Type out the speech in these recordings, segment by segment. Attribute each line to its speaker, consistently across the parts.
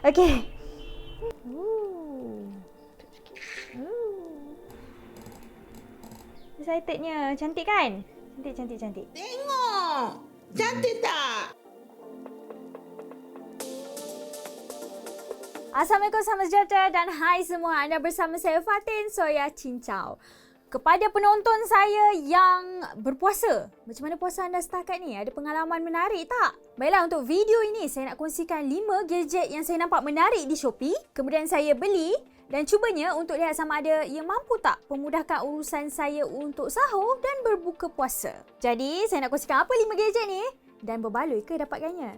Speaker 1: Okey. Excitednya. Cantik kan? Cantik.
Speaker 2: Tengok! Cantik tak?
Speaker 1: Assalamualaikum, selamat sejahtera dan hai semua. Anda bersama saya Fatin Soya Cincau. Kepada penonton saya yang berpuasa, macam mana puasa anda setakat ni? Ada pengalaman menarik tak? Baiklah, untuk video ini saya nak kongsikan 5 gadget yang saya nampak menarik di Shopee. Kemudian saya beli dan cubanya untuk lihat sama ada ia mampu tak memudahkan urusan saya untuk sahur dan berbuka puasa. Jadi, saya nak kongsikan apa 5 gadget ni dan berbaloi ke dapatkannya?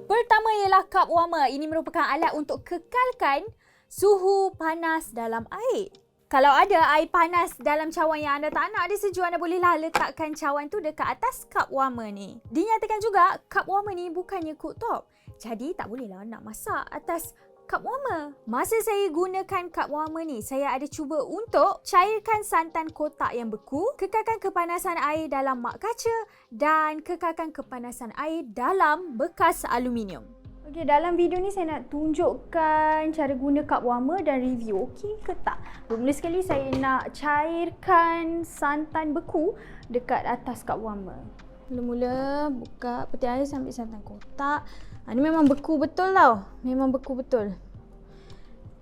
Speaker 1: Pertama ialah cup warmer. Ini merupakan alat untuk kekalkan suhu panas dalam air. Kalau ada air panas dalam cawan yang anda tak nak dia sejuk, anda bolehlah letakkan cawan tu dekat atas cup warmer ni. Dinyatakan juga cup warmer ni bukannya cooktop. Jadi tak bolehlah nak masak atas cup warmer. Masa saya gunakan cup warmer ni, saya ada cuba untuk cairkan santan kotak yang beku, kekalkan kepanasan air dalam mak kaca dan kekalkan kepanasan air dalam bekas aluminium. Okey, dalam video ni saya nak tunjukkan cara guna cup warmer dan review. Okey ke tak? Bermula sekali saya nak cairkan santan beku dekat atas cup warmer. Mula-mula buka peti ais, ambil santan kotak. Ni memang beku betul tau. Memang beku betul.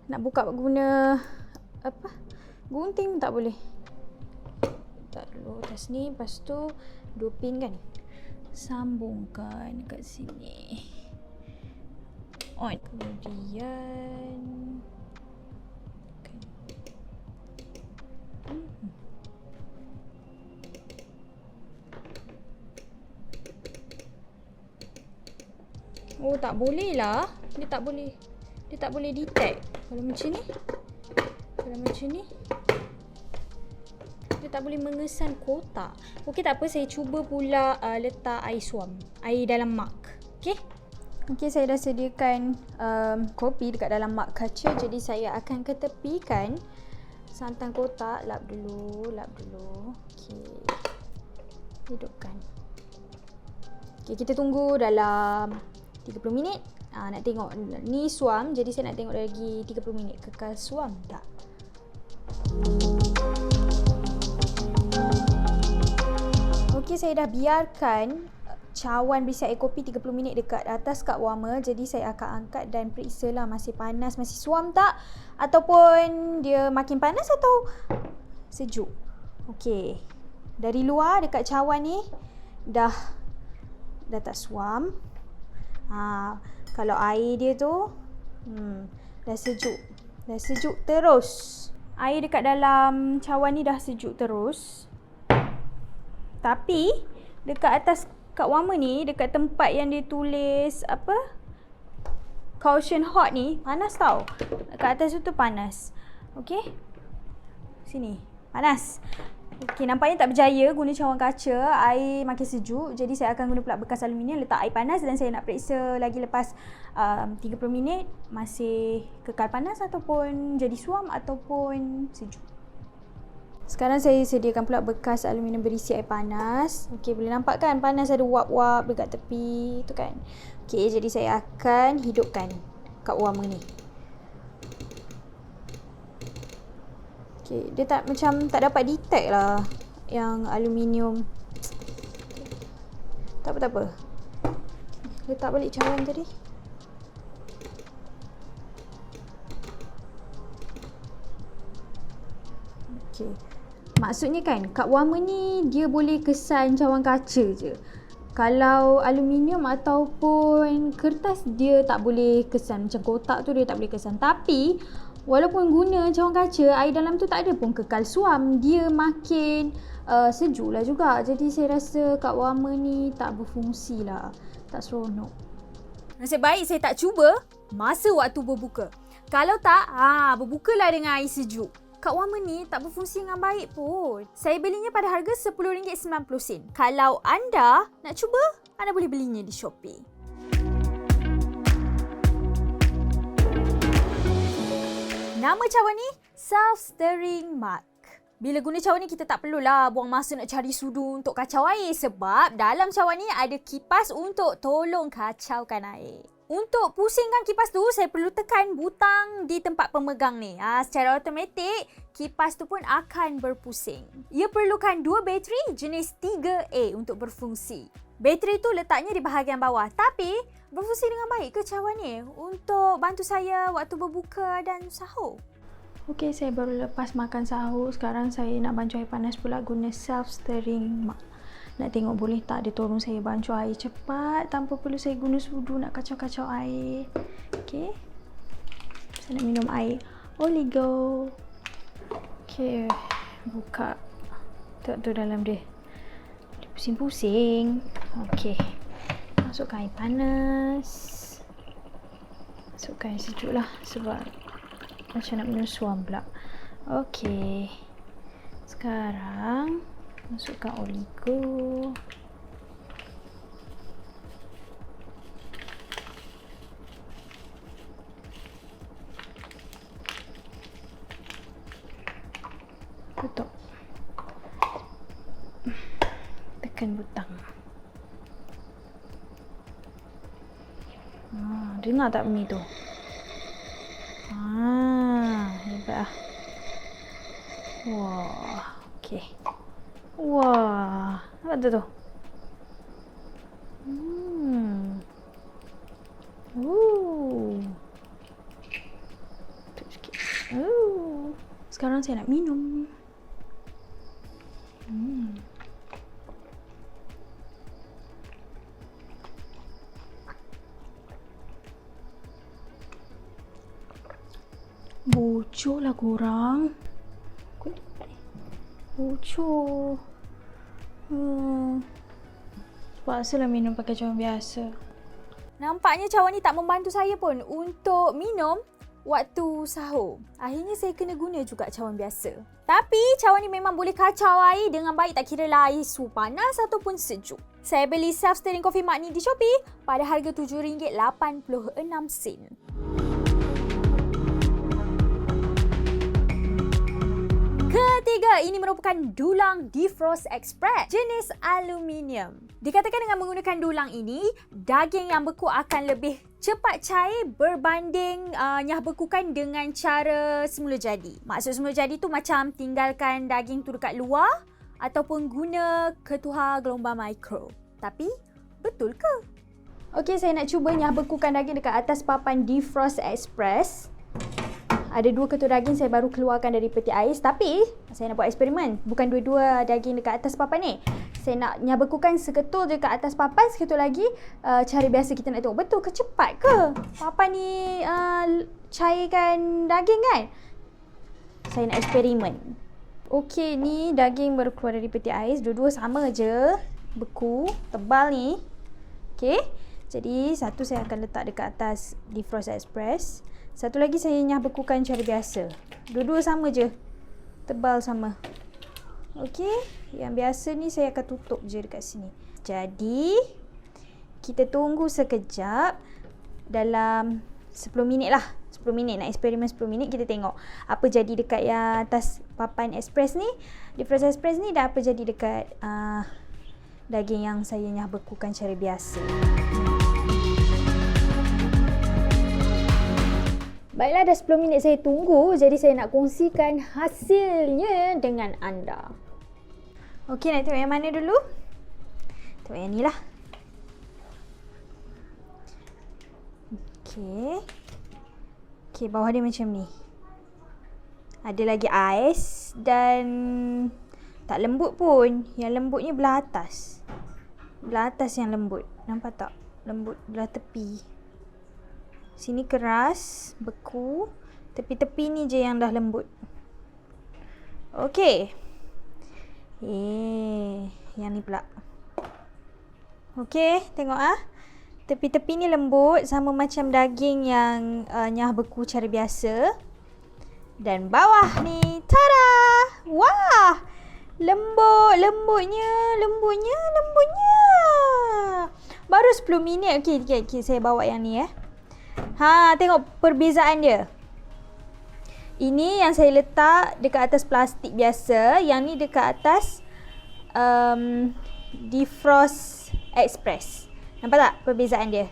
Speaker 1: Nak buka guna gunting pun tak boleh. Letak dulu atas ni, lepas tu 2 pin kan. Sambungkan dekat sini. On. Kemudian oh, tak boleh lah. Dia tak boleh detect. Kalau macam ni dia tak boleh mengesan kotak. Okey, tak apa, saya cuba pula letak air suam, air dalam mak. Okey, saya dah sediakan kopi dekat dalam mak kaca. Jadi saya akan ketepikan santan kotak. Lap dulu. Okey, hidupkan. Okey, kita tunggu dalam 30 minit. Nak tengok ni suam, jadi saya nak tengok lagi 30 minit kekal suam tak. Okey, saya dah biarkan cawan berisi air kopi 30 minit dekat atas cup warmer. Jadi saya akan angkat dan periksa lah masih panas, masih suam tak, ataupun dia makin panas atau sejuk. Okey, dari luar dekat cawan ni dah tak suam. Kalau air dia tu dah sejuk terus. Air dekat dalam cawan ni dah sejuk terus. Tapi dekat atas cup warmer ni, dekat tempat yang dia tulis caution hot ni, panas tau. Dekat atas tu panas. Okey, sini panas. Okey, nampaknya tak berjaya guna cawan kaca. Air makin sejuk. Jadi saya akan guna pula bekas aluminium, letak air panas dan saya nak periksa lagi lepas 30 minit masih kekal panas ataupun jadi suam ataupun sejuk. Sekarang saya sediakan pula bekas aluminium berisi air panas. Okey, boleh nampak kan panas, ada wap-wap dekat tepi tu kan. Okey, jadi saya akan hidupkan cup warmer ni. Okey, dia tak dapat detect lah yang aluminium. Tak apa. Letak balik cawan tadi. Okey. Maksudnya kan, cup warmer ni dia boleh kesan cawan kaca je. Kalau aluminium ataupun kertas dia tak boleh kesan. Macam kotak tu dia tak boleh kesan. Tapi walaupun guna cawan kaca, air dalam tu tak ada pun kekal suam. Dia makin sejuk lah juga. Jadi saya rasa cup warmer ni tak berfungsi lah. Tak seronok. Nasib baik saya tak cuba masa waktu berbuka. Kalau tak, berbukalah dengan air sejuk. Cup warmer ni tak berfungsi dengan baik pun. Saya belinya pada harga RM10.90. Kalau anda nak cuba, anda boleh belinya di Shopee. Nama cawan ni self-stirring mug. Bila guna cawan ni kita tak perlulah buang masa nak cari sudu untuk kacau air sebab dalam cawan ni ada kipas untuk tolong kacaukan air. Untuk pusingkan kipas tu, saya perlu tekan butang di tempat pemegang ni. Secara automatik, kipas tu pun akan berpusing. Ia perlukan 2 bateri jenis 3A untuk berfungsi. Bateri tu letaknya di bahagian bawah. Tapi, berfungsi dengan baik ke cawan ni untuk bantu saya waktu berbuka dan sahur?
Speaker 3: Okey, saya baru lepas makan sahur. Sekarang saya nak bancuh air panas pula guna self-stirring. Nak tengok boleh tak dia tolong saya bancuh air cepat tanpa perlu saya guna sudu nak kacau-kacau air. Okey. Saya nak minum air Oligo. Okey, buka. Tengok tu dalam dia. Dia pusing-pusing. Okey. Masukkan air panas. Masukkan air sejuk lah sebab macam nak minum suam pula. Okey. Sekarang masukkan Oligo. Tutup. Tekan butang. Dengar tak bunyi tu? Hebat lah. Wah, okey. Wah, apa tu? Sikit. Sekarang saya nak minum. Bocor lah korang. Bocor. Terpaksalah minum pakai cawan biasa.
Speaker 1: Nampaknya cawan ni tak membantu saya pun untuk minum waktu sahur. Akhirnya saya kena guna juga cawan biasa. Tapi cawan ni memang boleh kacau air dengan baik, tak kira lah air su panas ataupun sejuk. Saya beli self-stirring coffee mug ni di Shopee pada harga RM7.86. Ketiga, ini merupakan dulang Defrost Express jenis aluminium. Dikatakan dengan menggunakan dulang ini, daging yang beku akan lebih cepat cair berbanding nyah bekukan dengan cara semula jadi. Maksud semula jadi tu macam tinggalkan daging tu dekat luar ataupun guna ketuhar gelombang mikro. Tapi, betul ke?
Speaker 3: Okey, saya nak cuba nyah bekukan daging dekat atas papan Defrost Express. Ada 2 ketul daging saya baru keluarkan dari peti ais. Tapi, saya nak buat eksperimen. Bukan dua-dua daging dekat atas papan ni. Saya nak nyabekukan seketul dekat atas papan, seketul lagi cara biasa kita nak tengok. Betul ke cepat ke papan ni cairkan daging kan? Saya nak eksperimen. Okey, ni daging baru keluar dari peti ais. Dua-dua sama je. Beku, tebal ni. Okey. Jadi, satu saya akan letak dekat atas Defrost Express. Satu lagi saya nyah bekukan cara biasa. Dua-dua sama je. Tebal sama. Okey. Yang biasa ni saya akan tutup je dekat sini. Jadi, kita tunggu sekejap. Dalam 10 minit lah. 10 minit. Nak eksperimen 10 minit. Kita tengok apa jadi dekat yang atas papan express ni. Defrost Express ni. Dan apa jadi dekat daging yang saya nyah bekukan cara biasa. Baiklah, dah 10 minit saya tunggu. Jadi saya nak kongsikan hasilnya dengan anda. Okey, nak tengok yang mana dulu? Tengok yang ni lah. Okey. Okey, bawah dia macam ni. Ada lagi ais dan tak lembut pun. Yang lembutnya belah atas. Belah atas yang lembut. Nampak tak? Lembut belah tepi. Sini keras, beku. Tepi-tepi ni je yang dah lembut. Okey. Yang ni pula. Okey, tengok Tepi-tepi ni lembut sama macam daging yang nyah beku cara biasa. Dan bawah ni, tada! Wah! Lembutnya. Baru 10 minit. Okey, saya bawa yang ni tengok perbezaan dia. Ini yang saya letak dekat atas plastik biasa. Yang ni dekat atas Defrost Express. Nampak tak perbezaan dia?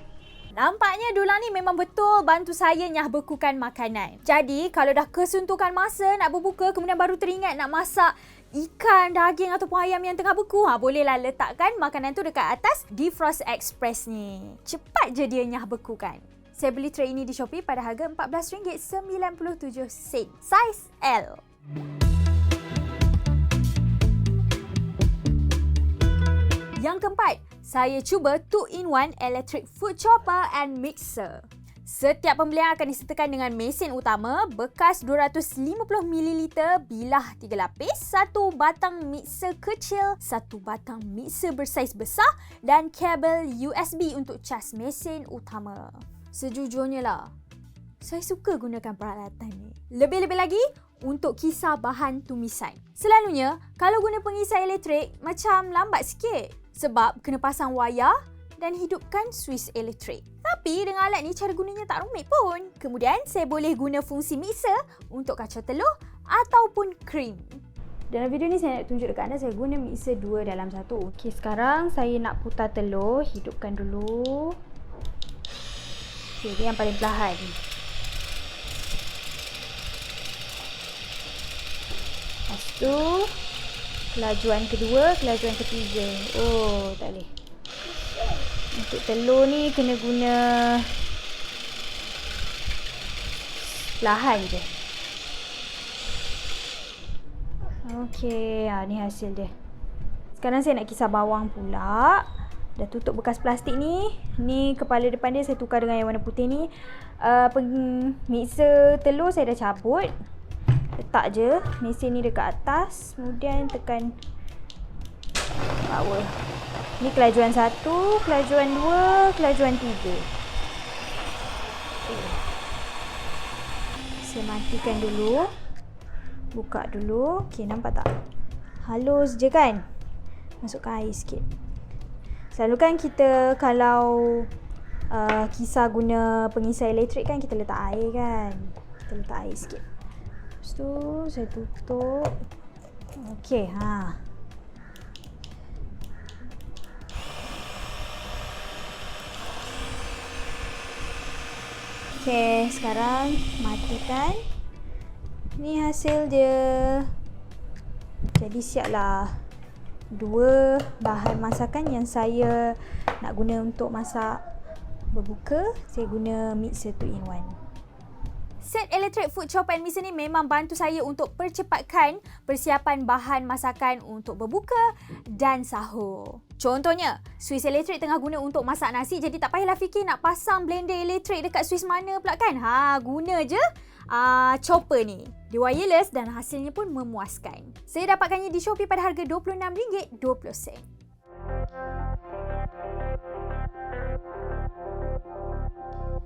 Speaker 1: Nampaknya Dula ni memang betul bantu saya nyah bekukan makanan. Jadi kalau dah kesuntukan masa nak berbuka kemudian baru teringat nak masak ikan, daging ataupun ayam yang tengah beku, bolehlah letakkan makanan tu dekat atas Defrost Express ni. Cepat je dia nyah bekukan. Saya beli tray ini di Shopee pada harga RM14.97. Saiz L. Yang keempat, saya cuba 2-in-1 Electric Food Chopper and Mixer. Setiap pembelian akan disertakan dengan mesin utama, bekas 250ml bilah 3 lapis, satu batang mixer kecil, satu batang mixer bersaiz besar dan kabel USB untuk cas mesin utama. Sejujurnya lah, saya suka gunakan peralatan ni. Lebih-lebih lagi, untuk kisar bahan tumisan. Selalunya, kalau guna pengisar elektrik, macam lambat sikit. Sebab kena pasang wayar dan hidupkan suis elektrik. Tapi dengan alat ni, cara gunanya tak rumit pun. Kemudian, saya boleh guna fungsi mixer untuk kacau telur ataupun krim.
Speaker 3: Dalam video ni saya nak tunjuk dekat anda, saya guna mixer 2 dalam 1. Okey, sekarang saya nak putar telur. Hidupkan dulu. Okey, dia yang paling perlahan. Lepas tu, kelajuan kedua, kelajuan ketiga. Oh, tak boleh. Untuk telur ni kena guna perlahan je. Okey, ni hasil dia. Sekarang saya nak kisar bawang pula. Dah tutup bekas plastik ni. Ni kepala depan dia saya tukar dengan yang warna putih ni. Mixer telur saya dah cabut. Letak je mesin ni dekat atas. Kemudian tekan power. Ni kelajuan 1, kelajuan 2, kelajuan 3. Okay. Saya matikan dulu. Buka dulu. Okey, nampak tak? Halus je kan? Masukkan air sikit. Selalu kan kita kalau kisar guna pengisar elektrik kan, kita letak air kan? Kita letak air sikit. Lepas tu saya tutup. Okey, Okey, sekarang matikan. Ni hasil dia. Jadi siaplah 2 bahan masakan yang saya nak guna untuk masak berbuka. Saya guna mixer 2-in-1.
Speaker 1: Set Electric Food Chopper and Mixer ni memang bantu saya untuk percepatkan persiapan bahan masakan untuk berbuka dan sahur. Contohnya, suis elektrik tengah guna untuk masak nasi, jadi tak payahlah fikir nak pasang blender elektrik dekat suis mana pula kan. Guna je chopper ni. Dia wireless dan hasilnya pun memuaskan. Saya dapatkannya di Shopee pada harga RM26.20.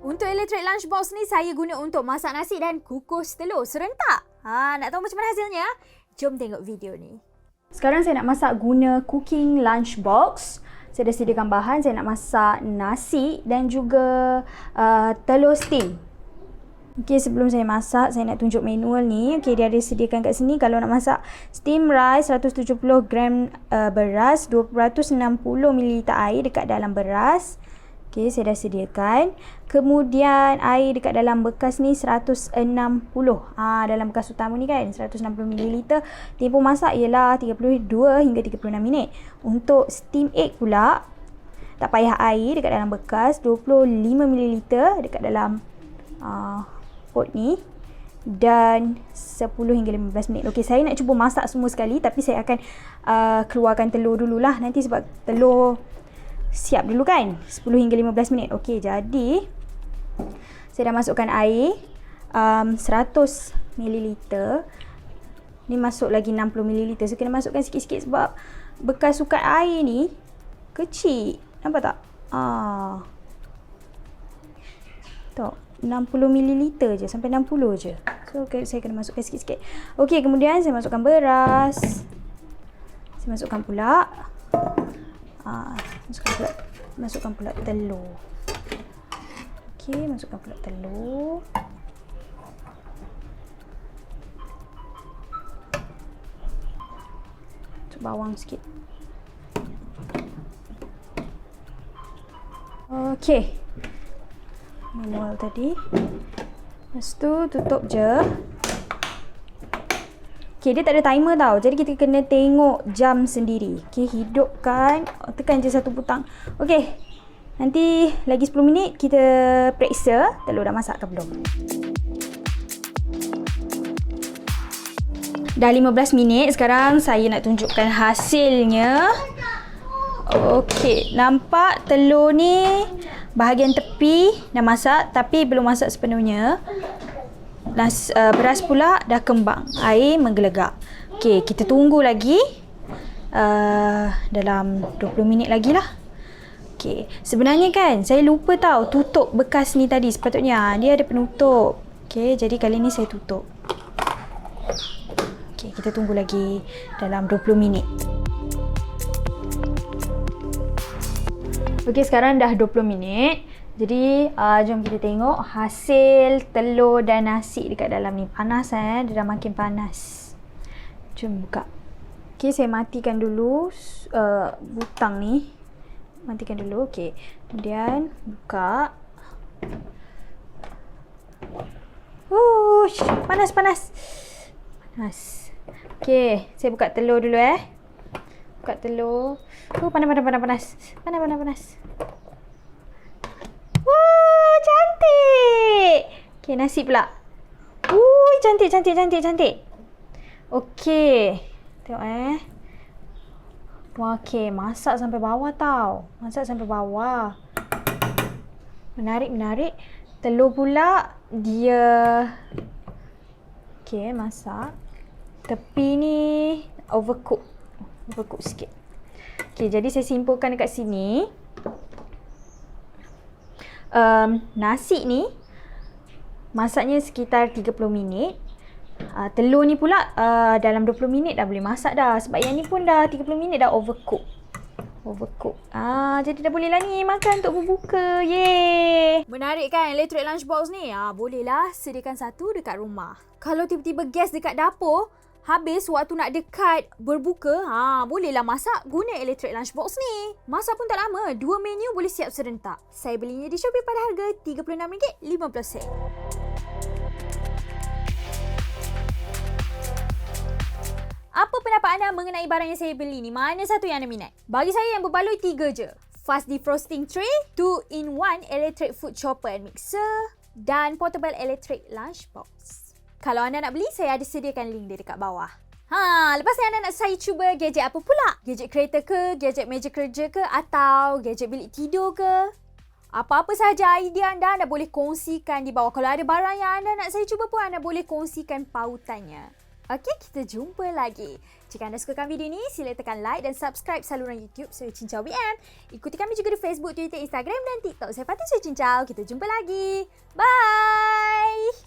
Speaker 1: Untuk electric lunchbox ni saya guna untuk masak nasi dan kukus telur serentak. Nak tahu macam mana hasilnya? Jom tengok video ni.
Speaker 3: Sekarang saya nak masak guna cooking lunchbox. Saya dah sediakan bahan. Saya nak masak nasi dan juga telur steam. Okey, sebelum saya masak, saya nak tunjuk manual ni. Okey, dia ada sediakan kat sini. Kalau nak masak steam rice, 170 gram beras, 260ml air dekat dalam beras. Okey, saya dah sediakan. Kemudian air dekat dalam bekas ni 160. Dalam bekas utama ni kan 160ml. Tempoh masak ialah 32 hingga 36 minit. Untuk steam egg pula, tak payah air dekat dalam bekas, 25ml dekat dalam pot ni dan 10 hingga 15 minit. Okey, saya nak cuba masak semua sekali tapi saya akan keluarkan telur dululah nanti sebab telur siap dulu kan 10 hingga 15 minit. Okey, jadi saya dah masukkan air 100ml. Ni masuk lagi 60ml. Saya kena masukkan sikit-sikit sebab bekas sukat air ni kecil. Nampak tak? Tak, 60ml je, sampai 60 je. So saya kena masukkan sikit-sikit. Okey, kemudian saya masukkan beras. Saya masukkan pula masukkan pula telur. Okey, masukkan pula telur. bawang sikit. Okey. Manual tadi. Lepas tu tutup je. Okey, dia tak ada timer tau. Jadi kita kena tengok jam sendiri. Okey, hidupkan. Tekan je satu butang. Okey. Nanti lagi 10 minit kita periksa telur dah masak ke belum. Dah 15 minit. Sekarang saya nak tunjukkan hasilnya. Okey, nampak telur ni bahagian tepi dah masak tapi belum masak sepenuhnya. Beras pula dah kembang, air menggelegak. Okey, kita tunggu lagi dalam 20 minit lagi lah. Okey, sebenarnya kan saya lupa tahu tutup bekas ni tadi. Sepatutnya dia ada penutup. Okey, jadi kali ni saya tutup. Okey, kita tunggu lagi dalam 20 minit. Okey, sekarang dah 20 minit. Jadi, jom kita tengok hasil telur dan nasi dekat dalam ni. Panas dia dah makin panas. Jom buka. Okey, saya matikan dulu butang ni. Matikan dulu. Okey. Kemudian buka. Panas. Panas. Okey, saya buka telur dulu Buka telur. Panas. Cantik. Okey, nasi pula. Cantik. Okey. Tengok Okey, masak sampai bawah tau. Menarik. Telur pula dia okey, masak. Tepi ni overcook sikit. Okey, jadi saya simpulkan dekat sini. Nasi ni masaknya sekitar 30 minit. Telur ni pula dalam 20 minit dah boleh masak dah. Sebab yang ni pun dah 30 minit dah overcook. Jadi dah boleh lah ni makan untuk berbuka. Yeay.
Speaker 1: Menarik kan electric lunchbox ni? Bolehlah sediakan satu dekat rumah. Kalau tiba-tiba gas dekat dapur habis waktu nak dekat berbuka, bolehlah masak guna electric lunchbox ni. Masak pun tak lama, 2 menu boleh siap serentak. Saya belinya di Shopee pada harga RM36.50. Apa pendapat anda mengenai barang yang saya beli ni? Mana satu yang anda minat? Bagi saya yang berbaloi 3 je. Fast defrosting tray, 2-in-1 electric food chopper and mixer dan portable electric lunchbox. Kalau anda nak beli, saya ada sediakan link dia dekat bawah. Lepas ni anda nak saya cuba gadget apa pula? Gadget kereta ke? Gadget meja kerja ke? Atau gadget bilik tidur ke? Apa-apa sahaja idea anda boleh kongsikan di bawah. Kalau ada barang yang anda nak saya cuba pun, anda boleh kongsikan pautannya. Okey, kita jumpa lagi. Jika anda sukakan video ni, sila tekan like dan subscribe saluran YouTube Soy Cincau BM. Ikuti kami juga di Facebook, Twitter, Instagram dan TikTok. Saya Fatin Soy Cincau. Kita jumpa lagi. Bye!